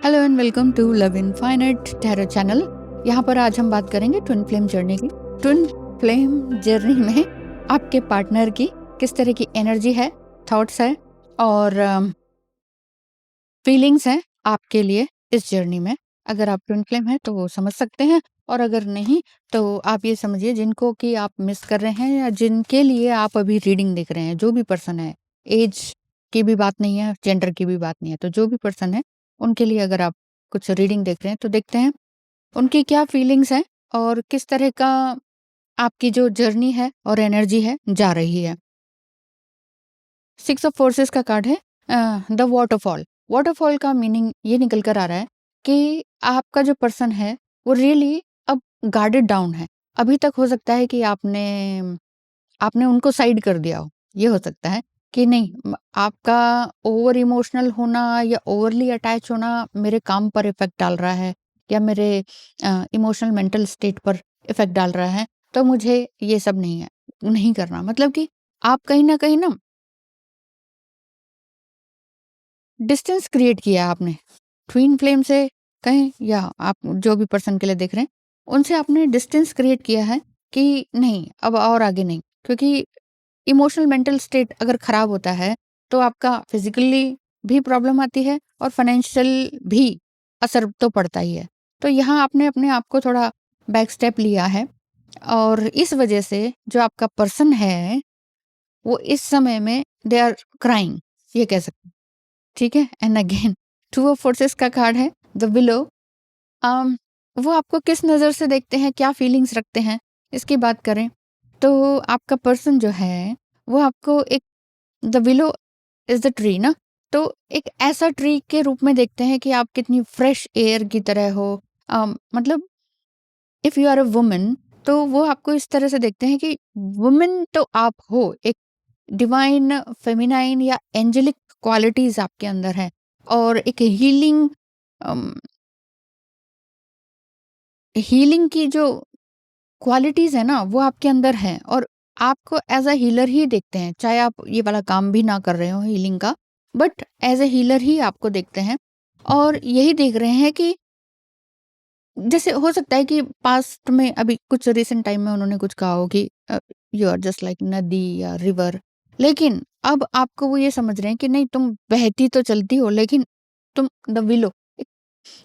Hello and welcome to love infinite tarot channel. यहाँ पर आज हम बात करेंगे ट्विन फ्लेम जर्नी की। ट्विन फ्लेम जर्नी में आपके पार्टनर की किस तरह की एनर्जी है, थॉट्स है और फीलिंग्स हैं आपके लिए इस जर्नी में। अगर आप ट्विन फ्लेम हैं तो वो समझ सकते हैं, और अगर नहीं तो आप ये समझिए जिनको कि आप मिस कर रहे हैं या जिनके लिए आप अभी रीडिंग देख रहे हैं, जो भी पर्सन है, एज की भी बात नहीं है, जेंडर की भी बात नहीं है, तो जो भी पर्सन है उनके लिए अगर आप कुछ रीडिंग देख रहे हैं तो देखते हैं उनकी क्या फीलिंग्स हैं और किस तरह का आपकी जो जर्नी है और एनर्जी है जा रही है। 6 ऑफ फोर्सेस का कार्ड है द वाटरफॉल। वाटरफॉल का मीनिंग ये निकल कर आ रहा है कि आपका जो पर्सन है वो रियली अब गार्डेड डाउन है। अभी तक हो सकता है कि आपने आपने उनको साइड कर दिया हो। ये हो सकता है कि नहीं, आपका ओवर इमोशनल होना या ओवरली अटैच होना मेरे काम पर इफेक्ट डाल रहा है या मेरे इमोशनल मेंटल स्टेट पर इफेक्ट डाल रहा है, तो मुझे ये सब नहीं करना। मतलब कि आप कहीं ना डिस्टेंस क्रिएट किया आपने ट्विन फ्लेम से, कहें या आप जो भी पर्सन के लिए देख रहे हैं उनसे आपने डिस्टेंस क्रिएट किया है कि नहीं, अब और आगे नहीं। क्योंकि इमोशनल मेंटल स्टेट अगर खराब होता है तो आपका फिजिकली भी प्रॉब्लम आती है और फाइनेंशियल भी असर तो पड़ता ही है। तो यहाँ आपने अपने आप को थोड़ा बैक स्टेप लिया है, और इस वजह से जो आपका पर्सन है वो इस समय में दे आर क्राइंग, ये कह सकते हैं। ठीक है, and again two of forces का कार्ड है द विलो। अम, वो आपको किस नज़र से देखते हैं, क्या फीलिंग्स रखते हैं, इसकी बात करें तो आपका पर्सन जो है वो आपको एक, the willow is the tree ना, तो एक ऐसा ट्री के रूप में देखते हैं कि आप कितनी फ्रेश एयर की तरह हो। मतलब if you are a woman तो वो आपको इस तरह से देखते हैं कि वुमन तो आप हो, एक डिवाइन फेमिनाइन या एंजेलिक क्वालिटीज आपके अंदर है, और एक हीलिंग हीलिंग की जो क्वालिटीज है ना वो आपके अंदर है, और आपको एज अ हीलर ही देखते हैं। चाहे आप ये वाला काम भी ना कर रहे हो हीलिंग का, बट एज अ हीलर ही आपको देखते हैं। और यही देख रहे हैं कि जैसे हो सकता है कि पास्ट में अभी कुछ रिसेंट टाइम में उन्होंने कुछ कहा हो कि यू आर जस्ट लाइक नदी या रिवर, लेकिन अब आपको वो ये समझ रहे हैं कि नहीं, तुम बहती तो चलती हो लेकिन तुम द विलो,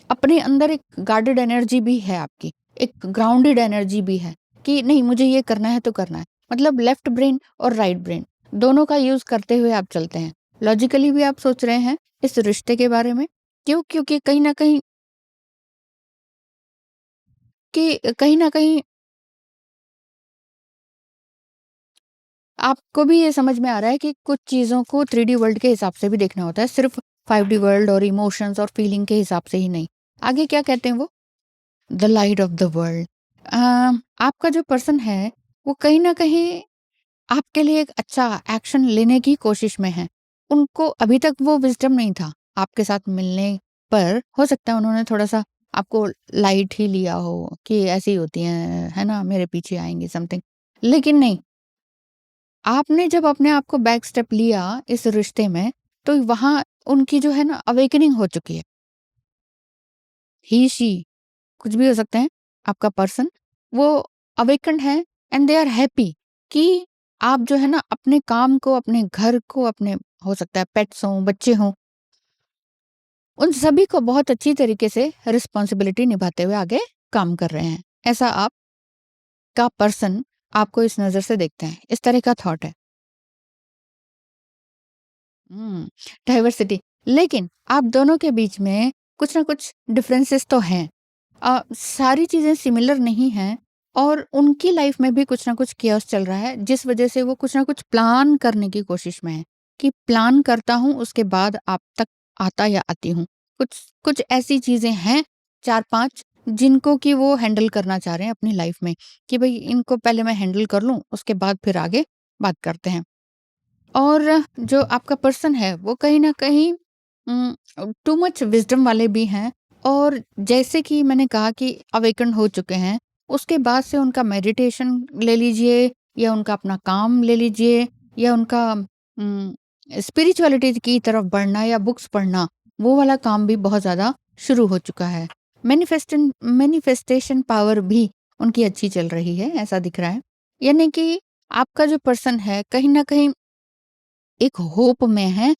अपने अंदर एक गार्डेड एनर्जी भी है आपकी, एक ग्राउंडेड एनर्जी भी है कि नहीं, मुझे ये करना है तो करना है। मतलब लेफ्ट ब्रेन और राइट ब्रेन दोनों का यूज करते हुए आप चलते हैं। लॉजिकली भी आप सोच रहे हैं इस रिश्ते के बारे में। क्यों? क्योंकि कहीं ना कहीं आपको भी ये समझ में आ रहा है कि कुछ चीज़ों को 3D वर्ल्ड के हिसाब से भी देखना होता है, सिर्फ 5D वर्ल्ड और इमोशंस और फीलिंग के हिसाब से ही नहीं। आगे क्या कहते हैं वो, the light of the world. आपका जो पर्सन है वो कहीं ना कहीं आपके लिए एक अच्छा एक्शन लेने की कोशिश में है। उनको अभी तक वो विजडम नहीं था। आपके साथ मिलने पर हो सकता है उन्होंने थोड़ा सा आपको लाइट ही लिया हो कि ऐसी होती हैं, है ना, मेरे पीछे आएंगी समथिंग। लेकिन नहीं, आपने जब अपने आप को बैक स्टेप लिया इस रिश्ते में, तो वहां उनकी जो है ना अवेकनिंग हो चुकी है। ही शी कुछ भी हो सकते हैं, आपका पर्सन वो अवेकन्ड है एंड दे आर हैप्पी कि आप जो है ना अपने काम को, अपने घर को, अपने हो सकता है पेट्स हों, बच्चे हों, उन सभी को बहुत अच्छी तरीके से रिस्पॉन्सिबिलिटी निभाते हुए आगे काम कर रहे हैं। ऐसा आपका पर्सन आपको इस नज़र से देखते हैं, इस तरह का थॉट है। डाइवर्सिटी, लेकिन आप दोनों के बीच में कुछ ना कुछ डिफरेंसेस तो हैं। सारी चीज़ें सिमिलर नहीं हैं, और उनकी लाइफ में भी कुछ ना कुछ केओस चल रहा है, जिस वजह से वो कुछ ना कुछ प्लान करने की कोशिश में है कि प्लान करता हूँ उसके बाद आप तक आता या आती हूँ। कुछ कुछ ऐसी चीज़ें हैं 4-5 जिनको कि वो हैंडल करना चाह रहे हैं अपनी लाइफ में, कि भई इनको पहले मैं हैंडल कर लूँ, उसके बाद फिर आगे बात करते हैं। और जो आपका पर्सन है वो कहीं न कहीं टू मच विज़डम वाले भी हैं, और जैसे कि मैंने कहा कि अवेकन हो चुके हैं, उसके बाद से उनका मेडिटेशन ले लीजिए या उनका अपना काम ले लीजिए या उनका स्पिरिचुअलिटी की तरफ बढ़ना या बुक्स पढ़ना, वो वाला काम भी बहुत ज़्यादा शुरू हो चुका है। मैनिफेस्टेशन पावर भी उनकी अच्छी चल रही है, ऐसा दिख रहा है। यानी कि आपका जो पर्सन है कहीं न कहीं एक होप में है,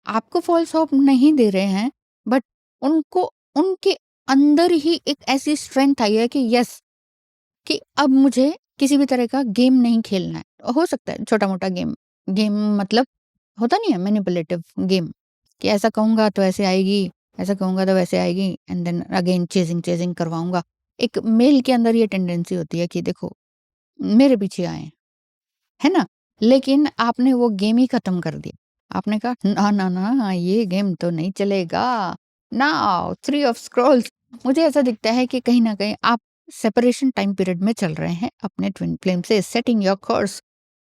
आपको फ़ॉल्स होप नहीं दे रहे हैं, बट उनको उनके अंदर ही एक ऐसी स्ट्रेंथ आई है कि यस, कि अब मुझे किसी भी तरह का गेम नहीं खेलना है। हो सकता है छोटा-मोटा गेम, गेम मतलब होता नहीं है मैनिपुलेटिव गेम, कि ऐसा कहूँगा तो ऐसे आएगी, ऐसा कहूँगा तो वैसे आएगी एंड देन अगेन चेज़िंग करवाऊँगा। एक मेल के अंदर ये टेंडेंसी होती है कि देखो, मेरे पीछे आएँ। है ना? लेकिन आपने वो गेम ही खत्म कर दिया। आपने कहा ना, ना, ना ये गेम तो नहीं चलेगा। Now three of Scrolls. मुझे ऐसा दिखता है कि कहीं न कहीं आप सेपरेशन टाइम पीरियड में चल रहे हैं अपने ट्विन फ्लेम से। सेटिंग योर कोर्स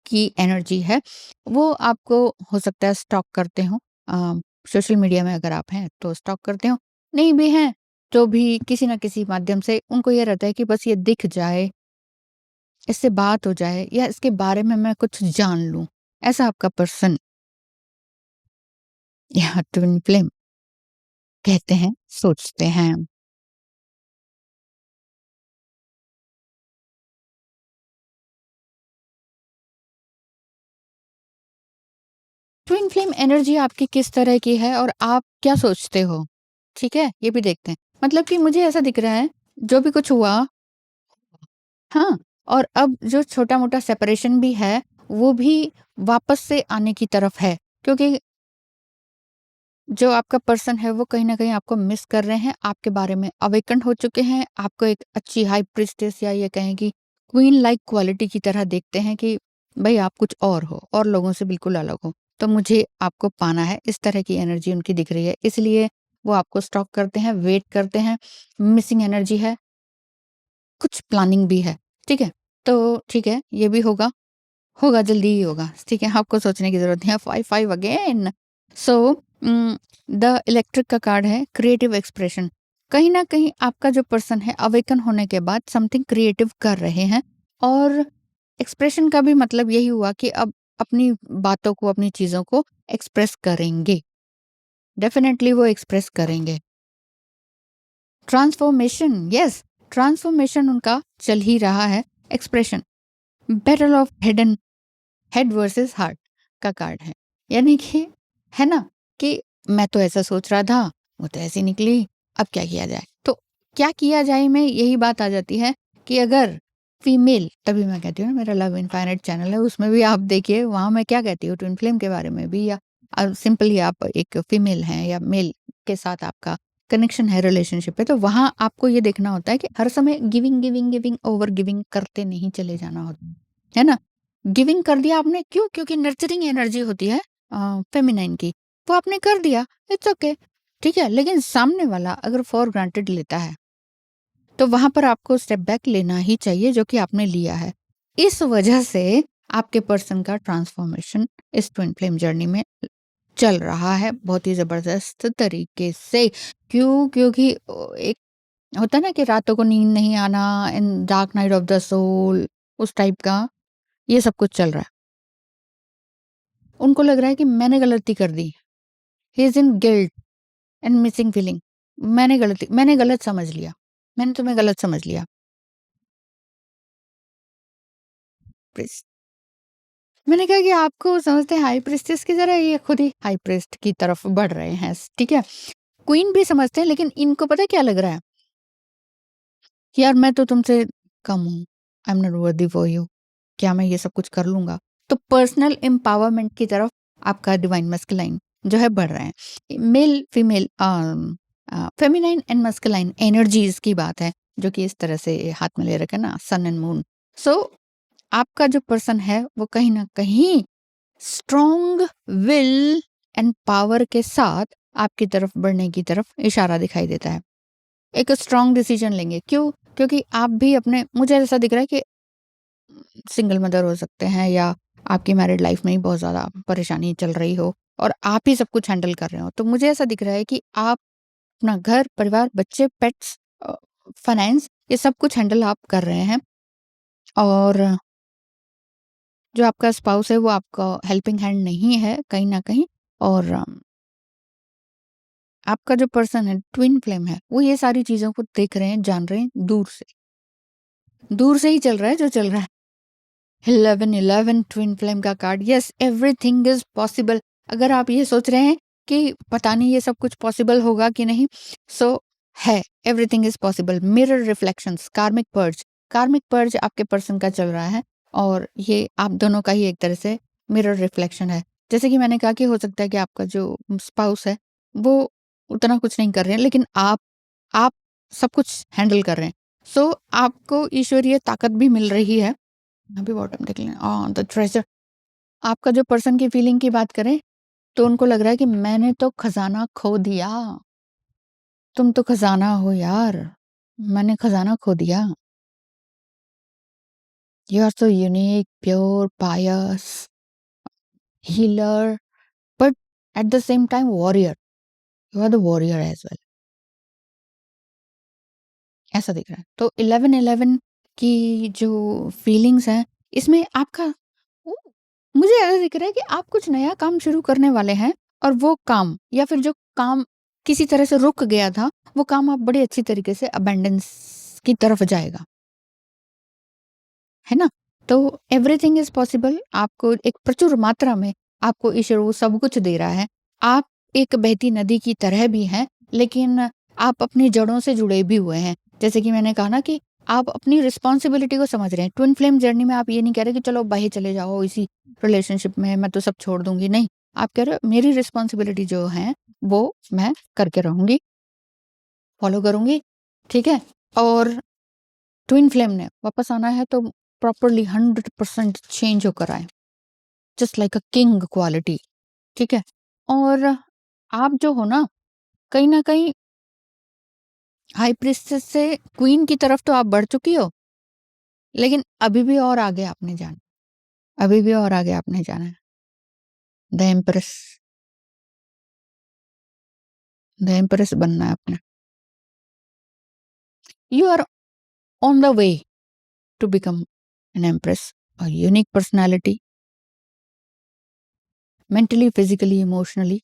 की एनर्जी है, वो आपको हो सकता है स्टॉक करते हों। सोशल मीडिया में अगर आप हैं तो स्टॉक करते हों, नहीं भी हैं तो भी किसी न किसी माध्यम से उनको ये रहता है कि बस ये दिख जाए, इससे बात हो जाए या इसके बारे में मैं कुछ जान लूँ। ऐसा आपका पर्सन या ट्विन फ्लेम कहते हैं, सोचते हैं। ट्विन फ्लेम एनर्जी आपकी किस तरह की है और आप क्या सोचते हो? ठीक है? ये भी देखते हैं। मतलब कि मुझे ऐसा दिख रहा है, जो भी कुछ हुआ हाँ, और अब जो छोटा-मोटा सेपरेशन भी है, वो भी वापस से आने की तरफ है। क्योंकि जो आपका पर्सन है वो कहीं न कहीं आपको मिस कर रहे हैं, आपके बारे में अवेकन हो चुके हैं, आपको एक अच्छी हाई प्रीस्टेस या ये कहें कि क्वीन लाइक क्वालिटी की तरह देखते हैं कि भई आप कुछ और हो और लोगों से बिल्कुल अलग हो। तो मुझे आपको पाना है, इस तरह की एनर्जी उनकी दिख रही है। इसलिए वो आपको स्टॉक करते हैं, वेट करते हैं, मिसिंग एनर्जी है, कुछ प्लानिंग भी है। ठीक है? तो ठीक है, ये भी होगा। होगा, जल्दी ही होगा, ठीक है? आपको सोचने की ज़रूरत नहीं है। 5-5 अगेन। सो द इलेक्ट्रिक का कार्ड है क्रिएटिव एक्सप्रेशन। कहीं न कहीं आपका जो पर्सन है अवेकन होने के बाद समथिंग क्रिएटिव कर रहे हैं और एक्सप्रेशन का भी मतलब यही हुआ कि अब अपनी बातों को, अपनी चीज़ों को एक्सप्रेस करेंगे। डेफ़िनेटली वो एक्सप्रेस करेंगे। ट्रांसफॉर्मेशन, यस, ट्रांसफॉर्मेशन उनका चल ही रहा है। Expression, battle of hidden head versus heart का कार्ड है। यानी कि है ना कि मैं तो ऐसा सोच रहा था, वो तो ऐसी निकली, अब क्या किया जाए? तो क्या किया जाए में यही बात आ जाती है कि अगर फीमेल, तभी मैं कहती हूँ ना मेरा लव इनफाइनाइट चैनल है, उसमें भी आप देखिए वहाँ मैं क्या कहती हूँ ट्विन फ्लेम के बारे में भी, या सिंपली आप एक फीमेल हैं या मेल के साथ आपका कनेक्शन है, रिलेशनशिप है, तो वहाँ आपको ये देखना होता है कि हर समय गिविंग, ओवर गिविंग करते नहीं चले जाना होता। है ना? गिविंग कर दिया आपने, क्यों? क्योंकि नर्चरिंग एनर्जी होती है फेमिनाइन की, वो आपने कर दिया, इट्स ओके, ठीक है? लेकिन सामने वाला अगर फॉर ग्रांटेड लेता है, तो वहाँ पर आपको स्टेप बैक लेना ही चाहिए जो कि आपने लिया है। इस वजह से आपके पर्सन का ट्रांसफॉर्मेशन इस ट्विन फ्लेम जर्नी में चल रहा है बहुत ही ज़बरदस्त तरीके से। क्यों? क्योंकि एक होता है ना कि रातों को नींद नहीं आना, in dark night of the soul, उस टाइप का ये सब कुछ चल रहा है। उनको लग रहा है कि मैंने गलती कर दी। He is in guilt and missing feeling. मैंने गलत समझ लिया। मैंने तुम्हें गलत समझ लिया। प्रीस्ट मैंने कहा कि आपको समझते हैं हाई प्रीस्टेस की तरह, ये खुद ही हाई प्रीस्ट की तरफ बढ़ रहे हैं, ठीक है? क्वीन भी समझते हैं, लेकिन इनको पता है क्या लग रहा है? कि यार मैं तो तुमसे कम हूँ। I am not worthy for you. क्या मैं ये सब कुछ कर लूँगा? तो पर्सनल एम्पावरमेंट की तरफ आपका डिवाइन मस्कुलाइन जो है बढ़ रहा है। Male female feminine and masculine energies की बात है, जो कि इस तरह से हाथ में ले रखा है ना, सन एंड मून। सो आपका जो पर्सन है वो कहीं न कहीं स्ट्रॉन्ग विल एंड पावर के साथ आपकी तरफ बढ़ने की तरफ इशारा दिखाई देता है। एक स्ट्रॉन्ग डिसीजन लेंगे। क्यों? क्योंकि आप भी अपने, मुझे ऐसा दिख रहा है कि सिंगल मदर हो सकते हैं या आपकी मैरिड लाइफ में ही बहुत ज़्यादा परेशानी चल रही हो और आप ही सब कुछ हैंडल कर रहे हो। तो मुझे ऐसा दिख रहा है कि आप अपना घर, परिवार, बच्चे, पेट्स, फाइनेंस, ये सब कुछ हैंडल आप कर रहे हैं और जो आपका स्पाउस है वो आपका हेल्पिंग हैंड नहीं है कहीं न कहीं, और आपका जो पर्सन है, ट्विन फ्लेम है, वो ये सारी चीज़ों को देख रहे हैं, जान रहे हैं दूर से। दूर से ही चल रहा है जो चल रहा है। 11-11 ट्विन फ्लेम का card, yes everything is possible. अगर आप ये सोच रहे हैं कि पता नहीं ये सब कुछ पॉसिबल होगा कि नहीं, सो है, everything is possible. Mirror reflections, कार्मिक पर्ज आपके पर्सन का चल रहा है और ये आप दोनों का ही एक तरह से मिरर रिफ्लेक्शन है। जैसे कि मैंने कहा कि हो सकता है कि आपका जो स्पाउस है, वो उतना कुछ नहीं कर रहे हैं, लेकिन आप सब कुछ हैंडल कर रहे हैं। सो आपको ईश्वरीय ताकत भी मिल रही है। अभी बॉटम देख लें, द ट्रेजर। आपका जो पर्सन की फीलिंग की बात करें, तो उनको लग रहा है कि मैंने तो खजाना खो दिया। तुम तो खजाना हो यार, मैंने खजाना खो दिया। You are so unique, pure, pious, healer, but at the same time warrior. You are the warrior as well, ऐसा दिख रहा है। तो 11-11 की जो फीलिंग्स हैं, इसमें आपका वो, मुझे ऐसा दिख रहा है कि आप कुछ नया काम शुरू करने वाले हैं और वो काम या फिर जो काम किसी तरह से रुक गया था, वो काम आप बड़े अच्छी तरीके से अबेंडेंस की तरफ जाएगा, है ना? तो एवरीथिंग इज़ पॉसिबल। आपको एक प्रचुर मात्रा में आपको ईश्वर वो सब कुछ दे रहा है। आप एक बहती नदी की तरह भी हैं, लेकिन आप अपनी जड़ों से जुड़े भी हुए हैं। जैसे कि मैंने कहा ना कि आप अपनी रिस्पॉन्सिबिलिटी को समझ रहे हैं। ट्विन फ्लेम जर्नी में आप ये नहीं कह रहे कि चलो बाहर चले जाओ इसी रिलेशनशिप में, मैं तो सब छोड़ दूँगी। नहीं, आप कह रहे हो मेरी रिस्पॉन्सिबिलिटी जो है, वो मैं करके रहूँगी, फ़ॉलो करूँगी, ठीक है? और ट्विन फ्लेम ने वापस आना है तो प्रॉपरली 100% चेंज होकर आए, just like a king quality, ठीक है? और आप जो हो ना, कहीं न कहीं हाई प्रीस्टेस से क्वीन की तरफ तो आप बढ़ चुकी हो, लेकिन अभी भी और आगे आपने जाना, अभी भी और आगे आपने जाना है। द एम्प्रेस, द एम्प्रेस बनना है आपने। You are on the way to become an empress, a unique personality, mentally, physically, emotionally,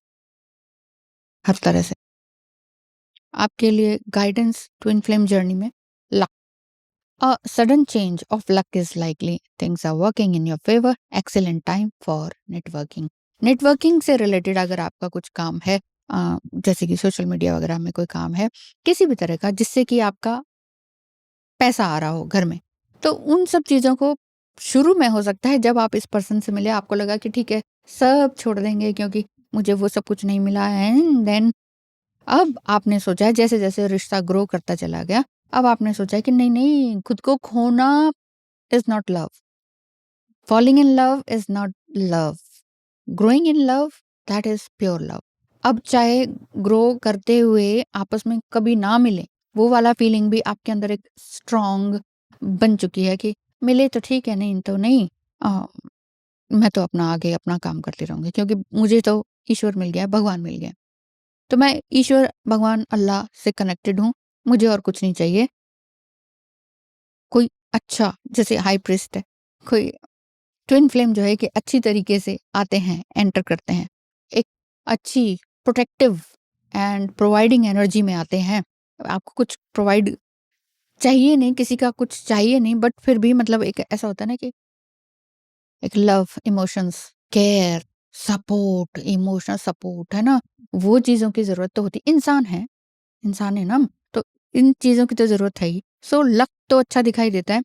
हर तरह से। आपके लिए गाइडेंस ट्विन फ्लेम जर्नी में luck. A sudden change of luck is likely. Things are working in your favor. Excellent time for networking. Networking से related अगर आपका कुछ काम है, जैसे कि सोशल मीडिया वगैरह में कोई काम है, किसी भी तरह का जिससे कि आपका पैसा आ रहा हो घर में, तो उन सब चीज़ों को शुरू में हो सकता है जब आप इस पर्सन से मिले आपको लगा कि ठीक है, सब छोड़ देंगे क्योंकि मुझे वो सब कुछ नहीं मिला है, एंड देन अब आपने सोचा है जैसे-जैसे रिश्ता ग्रो करता चला गया, अब आपने सोचा है कि नहीं-नहीं, खुद को खोना is not love. Falling in love is not love. Growing in love, that is pure love. अब चाहे ग्रो करते हुए आपस में कभी ना मिले, वो वाला फीलिंग भी आपके अंदर एक स्ट्रॉन्ग बन चुकी है कि मिले तो ठीक है, नहीं तो नहीं। अ, मैं तो अपना आगे अपना काम करती रहूँगी क्योंकि मुझे तो ईश्वर मिल गया है, भगवान मिल गया है। तो मैं ईश्वर, भगवान, अल्लाह से कनेक्टेड हूँ, मुझे और कुछ नहीं चाहिए। कोई अच्छा, जैसे हाई प्रीस्ट है, कोई ट्विन फ्लेम जो है कि अच्छी तरीके से आते हैं, एंटर करते हैं। एक अच्छी प्रोटेक्टिव एंड प्रोवाइडिंग एनर्जी में आते हैं। आपको कुछ प्रोवाइड चाहिए नहीं, किसी का कुछ चाहिए नहीं, बट फिर भी मतलब एक ऐसा होता है ना कि एक love, emotions, care, support, emotional support, है ना? वो चीज़ों की ज़रूरत तो होती, इंसान है ना हम, तो इन चीज़ों की तो ज़रूरत है ही। सो लक तो अच्छा दिखाई देता है।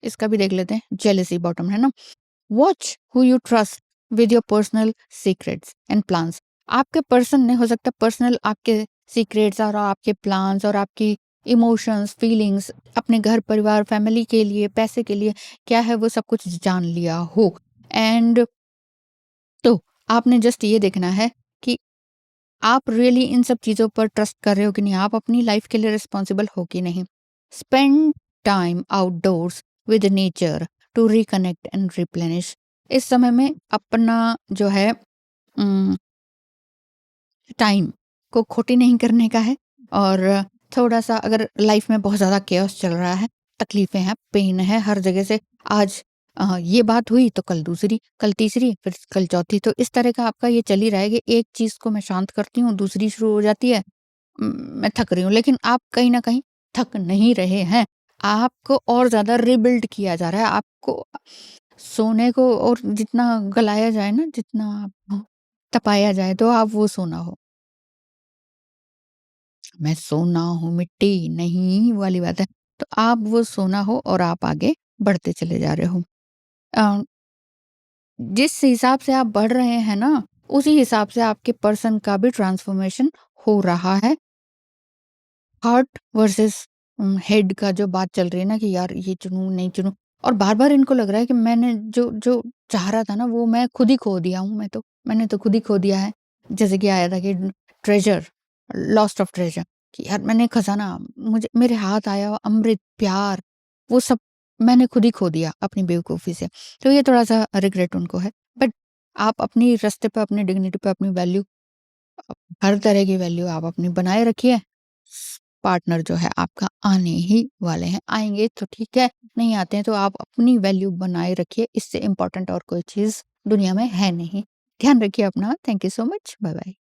इसका भी देख लेते हैं, जेलसी बॉटम, है ना? Watch who you trust with your personal secrets and plans. आपके पर्सन ने हो सकता है पर्सनल आपके सीक्रेट्स और आपके प्लान्स और आपकी इमोशंस, फीलिंग्स, अपने घर परिवार, फैमिली के लिए, पैसे के लिए क्या है वो सब कुछ जान लिया हो, एंड तो आपने जस्ट ये देखना है कि आप रियली इन सब चीज़ों पर ट्रस्ट कर रहे हो कि नहीं, आप अपनी लाइफ के लिए रिस्पॉन्सिबल हो कि नहीं। Spend time outdoors with nature to reconnect and replenish. इस समय में अपना जो है टाइम को खोटी नहीं करने का है, और थोड़ा सा अगर लाइफ में बहुत ज़्यादा केओस चल रहा है, तकलीफ़ें हैं, पेन है हर जगह से, आज ये बात हुई तो कल दूसरी, कल तीसरी, फिर कल चौथी, तो इस तरह का आपका ये चल ही रहा है कि एक चीज़ को मैं शांत करती हूँ, दूसरी शुरू हो जाती है। मैं थक रही हूँ, लेकिन आप कहीं न कहीं थक नहीं रहे हैं। आपको और ज़्यादा रिबिल्ड किया जा रहा है। आपको सोने को और जितना गलाया जाए ना, जितना तपाया जाए, तो आप वो सोना हो। मैं सोना हूँ मिट्टी, नहीं वाली बात है। तो आप वो सोना हो और आप आगे बढ़ते चले जा रहे हो। अ, जिस हिसाब से आप बढ़ रहे हैं ना, उसी हिसाब से आपके पर्सन का भी ट्रांसफ़ॉर्मेशन हो रहा है। हार्ट वर्सेस हेड का जो बात चल रही है ना कि यार ये चुनूँ, नहीं चुनूँ, और बार-बार इनको लग रहा है कि मैंने जो जो चाह रहा था ना वो मैं खुद ही खो दिया हूँ मैं तो। मैंने तो खुद ही खो दिया है। जैसे कि आया था कि ट्रेज़र, लॉस्ट ऑफ ट्रेज़र, कि यार मैंने खज़ाना, मुझे मेरे हाथ आया हुआ अमृत, प्यार, वो सब मैंने खुद ही खो दिया अपनी बेवकूफ़ी से। तो ये थोड़ा-सा रिग्रेट उनको है। बट आप अपनी रास्ते पे, अपनी डिग्निटी पे, अपनी वैल्यू, हर तरह की वैल्यू आप अपनी बनाए रखिए। पार्टनर जो है आपका आने ही वाले हैं। आएँगे तो ठीक है, नहीं आते हैं तो आप अपनी वैल्यू बनाए रखिए। इससे इम्पोर्टेंट और कोई चीज़ दुनिया में है नहीं। ध्यान रखिए अपना। Thank you so much. Bye-bye.